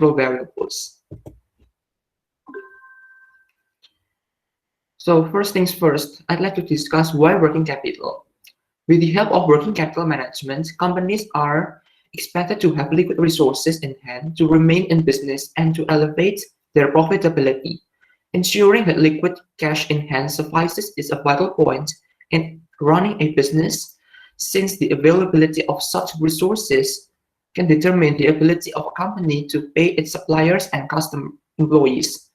macro variables. So first things first, I'd like to discuss why working capital. With the help of working capital management, companies are expected to have liquid resources in hand to remain in business and to elevate their profitability. Ensuring that liquid cash in hand suffices is a vital point in running a business, since the availability of such resources can determine the ability of a company to pay its suppliers and customer employees.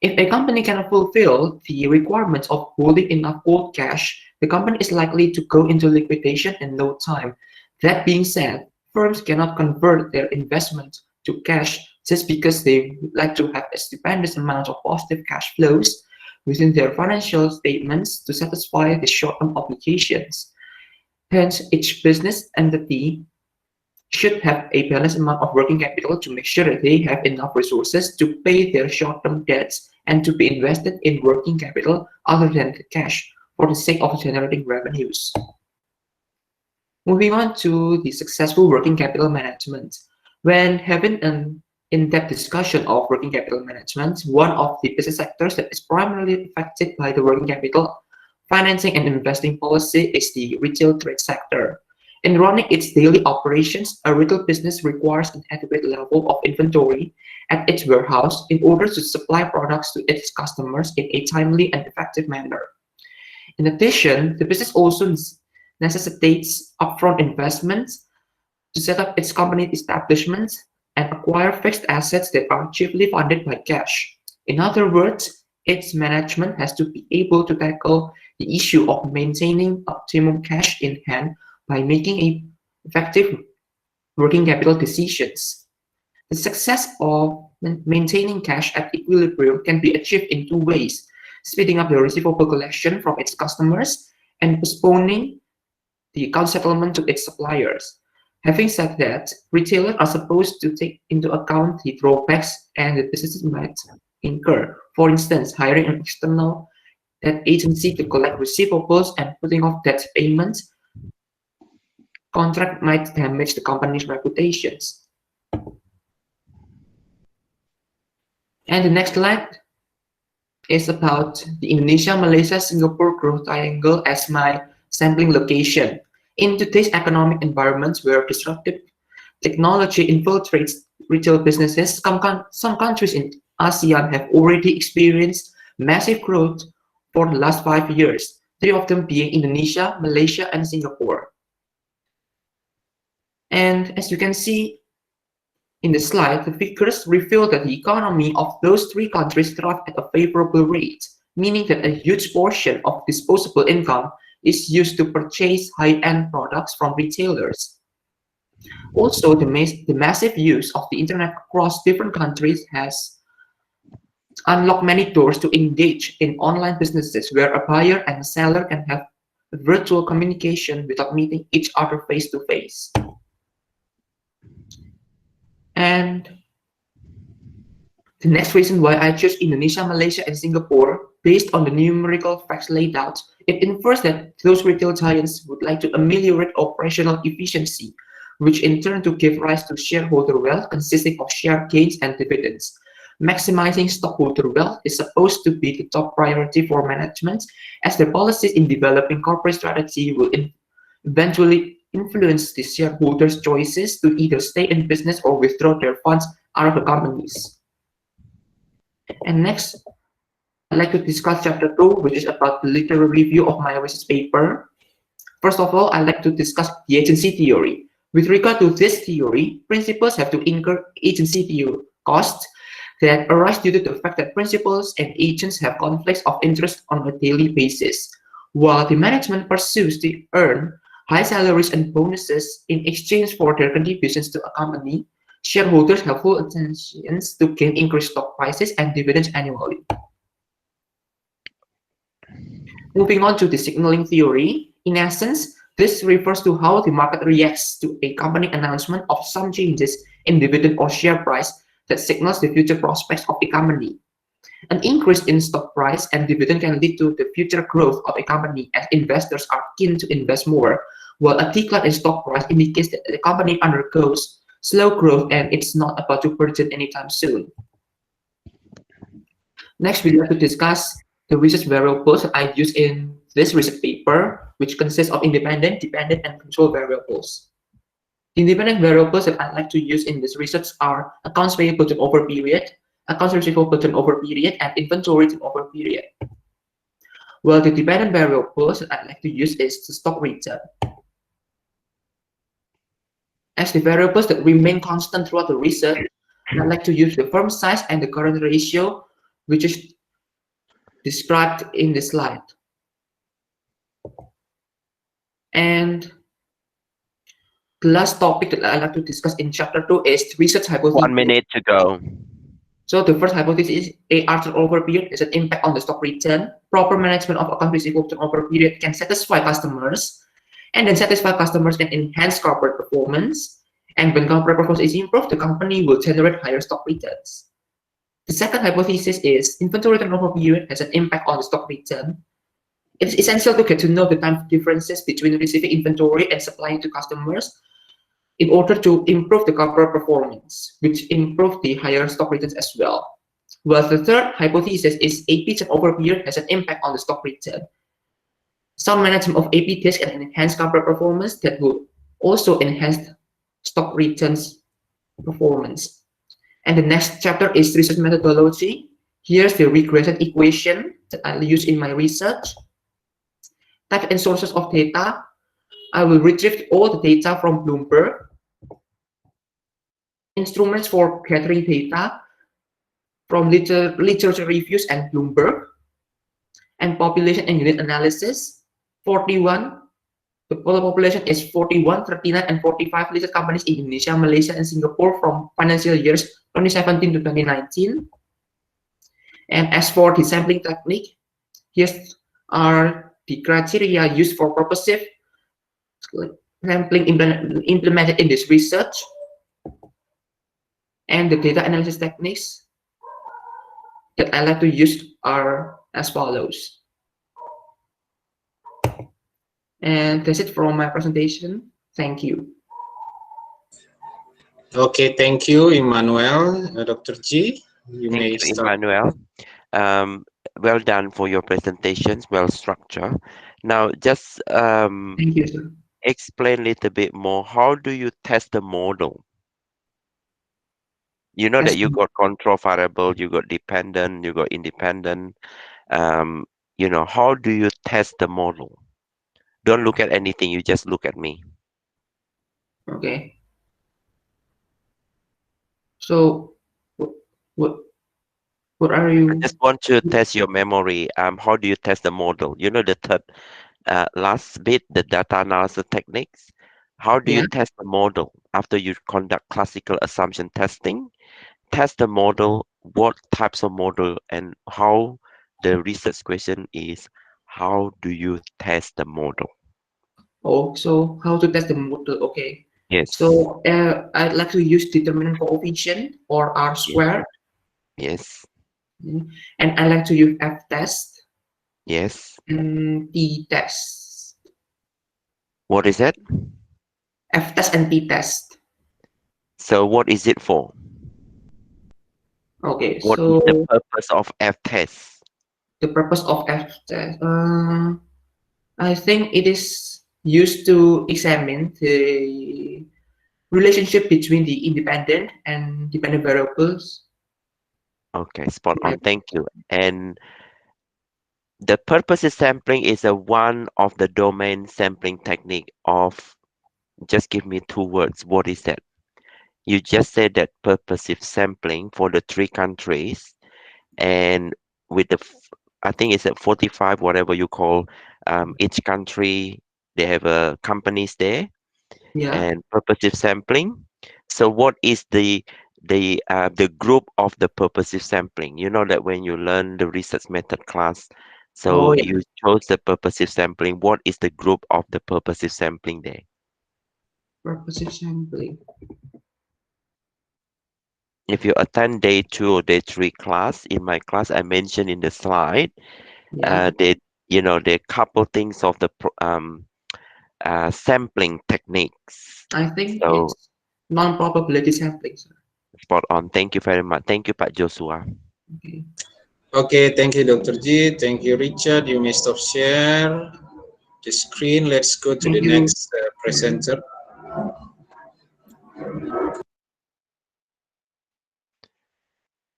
If a company cannot fulfill the requirements of holding enough cold cash, the company is likely to go into liquidation in no time. That being said, firms cannot convert their investment to cash just because they would like to have a stupendous amount of positive cash flows within their financial statements to satisfy the short-term obligations. Hence, each business entity should have a balanced amount of working capital to make sure that they have enough resources to pay their short-term debts and to be invested in working capital other than the cash for the sake of generating revenues. Moving on to the successful working capital management. When having an in-depth discussion of working capital management, one of the business sectors that is primarily affected by the working capital financing and investing policy is the retail trade sector. In running its daily operations, a retail business requires an adequate level of inventory at its warehouse in order to supply products to its customers in a timely and effective manner. In addition, the business also necessitates upfront investments to set up its company establishments and acquire fixed assets that are chiefly funded by cash. In other words, its management has to be able to tackle the issue of maintaining optimum cash in hand by making effective working capital decisions. The success of maintaining cash at equilibrium can be achieved in two ways: speeding up the receivable collection from its customers and postponing the account settlement to its suppliers. Having said that, retailers are supposed to take into account the drawbacks and the businesses might incur. For instance, hiring an external debt agency to collect receivables and putting off debt payments contract might damage the company's reputations. And the next slide is about the Indonesia, Malaysia, Singapore growth triangle as my sampling location. In today's economic environments where disruptive technology infiltrates retail businesses, some countries in ASEAN have already experienced massive growth for the last 5 years, 3 of them being Indonesia, Malaysia, and Singapore. And as you can see in the slide, the figures reveal that the economy of those 3 countries thrive at a favorable rate, meaning that a huge portion of disposable income is used to purchase high-end products from retailers. Also, the massive use of the internet across different countries has unlocked many doors to engage in online businesses where a buyer and a seller can have virtual communication without meeting each other face-to-face. And the next reason why I chose Indonesia, Malaysia, and Singapore, based on the numerical facts laid out, it infers that those retail giants would like to ameliorate operational efficiency, which in turn to give rise to shareholder wealth consisting of share gains and dividends. Maximizing stockholder wealth is supposed to be the top priority for management, as their policies in developing corporate strategy will eventually influence the shareholders' choices to either stay in business or withdraw their funds out of the companies. And next, I'd like to discuss chapter 2, which is about the literary review of my research paper. First of all, I'd like to discuss the agency theory. With regard to this theory, principals have to incur agency theory costs that arise due to the fact that principals and agents have conflicts of interest on a daily basis. While the management pursues to earn high salaries and bonuses in exchange for their contributions to a company, shareholders have full intentions to gain increased stock prices and dividends annually. Moving on to the signaling theory, in essence, this refers to how the market reacts to a company announcement of some changes in dividend or share price that signals the future prospects of a company. An increase in stock price and dividend can lead to the future growth of a company as investors are keen to invest more, while a decline in stock price indicates that the company undergoes slow growth and it's not about to burgeon anytime soon. Next, we'd like to discuss the research variables that I use in this research paper, which consists of independent, dependent, and control variables. The independent variables that I like to use in this research are accounts payable turnover period, accounts receivable turnover period, and inventory turnover period. Well, the dependent variables that I like to use is the stock return. As the variables that remain constant throughout the research, I like to use the firm size and the current ratio, which is described in the slide. And the last topic that I like to discuss in chapter 2 is research hypothesis. 1 minute to go. So the first hypothesis is AR turnover period is an impact on the stock return. Proper management of account receivable turnover period can satisfy customers, and then satisfied customers can enhance corporate performance. And when corporate performance is improved, the company will generate higher stock returns. The second hypothesis is inventory turnover period has an impact on the stock return. It is essential to get to know the time differences between receiving inventory and supplying to customers in order to improve the corporate performance, which improve the higher stock returns as well. Well, the third hypothesis is AP turnover period has an impact on the stock return. Some management of AP days can enhance corporate performance that will also enhance stock returns performance. And the next chapter is research methodology. Here's the regression equation that I use in my research. Type and sources of data. I will retrieve all the data from Bloomberg. Instruments for gathering data from literature reviews and Bloomberg. And population and unit analysis. 41. The total population is 41, 39, and 45 listed companies in Indonesia, Malaysia, and Singapore from financial years 2017 to 2019. And as for the sampling technique, here are the criteria used for purposive sampling implemented in this research. And the data analysis techniques that I like to use are as follows. And that's it from my presentation. Thank you. Okay, thank you, Immanuel. Dr. G, you may Thank you, start. Immanuel. Well done for your presentations, well structured. Now, just Thank you, sir. explain a little bit more. How do you test the model? You know that you got control variable, you got dependent, you got independent. How do you test the model? Don't look at anything, you just look at me. Okay. So, what are I you? just want to test your memory. How do you test the model? You know the third last bit, the data analysis techniques. How do you Yeah. test the model after you conduct classical assumption testing? Test the model, what types of model, and how the research question is, how do you test the model? Oh, so how to test the model? Okay. Yes, So I'd like to use determinant coefficient or R yes, squared, yes, and I like to use F test yes. and T test. What is that? F test and T test. So what is it for? Okay. What is the So purpose of F test? the purpose of F test, I think it is used to examine the relationship between the independent and dependent variables. Okay, spot Yeah. on. Thank you. And the purposive sampling is a one of the domain sampling technique of, just give me two words. What is that? You just said that purposive sampling for the three countries, and with I think it's at 45, whatever you call, each country, they have companies there, Yeah. and purposive sampling. So what is the group of the purposive sampling? You know that when you learn the research method class, Oh, so yeah. you chose the purposive sampling. What is the group of the purposive sampling there? Purposive sampling. If you attend day 2 or day 3 class, in my class I mentioned in the slide, Yeah. they they couple things of the sampling techniques. I think So it's Non-probability sampling, sir. Spot on. Thank you very much. Thank you, Pak Joshua. Okay. Okay, thank you, Dr. G. Thank you, Richard. You may stop share the screen. Let's go to the Thank you. next presenter.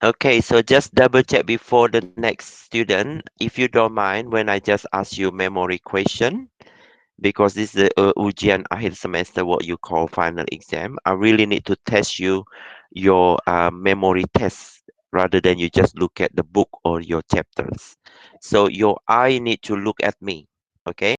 Okay, so just double check before the next student, if you don't mind, when I just ask you memory question, because this is the ujian akhir semester, what you call final exam. I really need to test you your memory test rather than you just look at the book or your chapters. So your eye need to look at me, okay?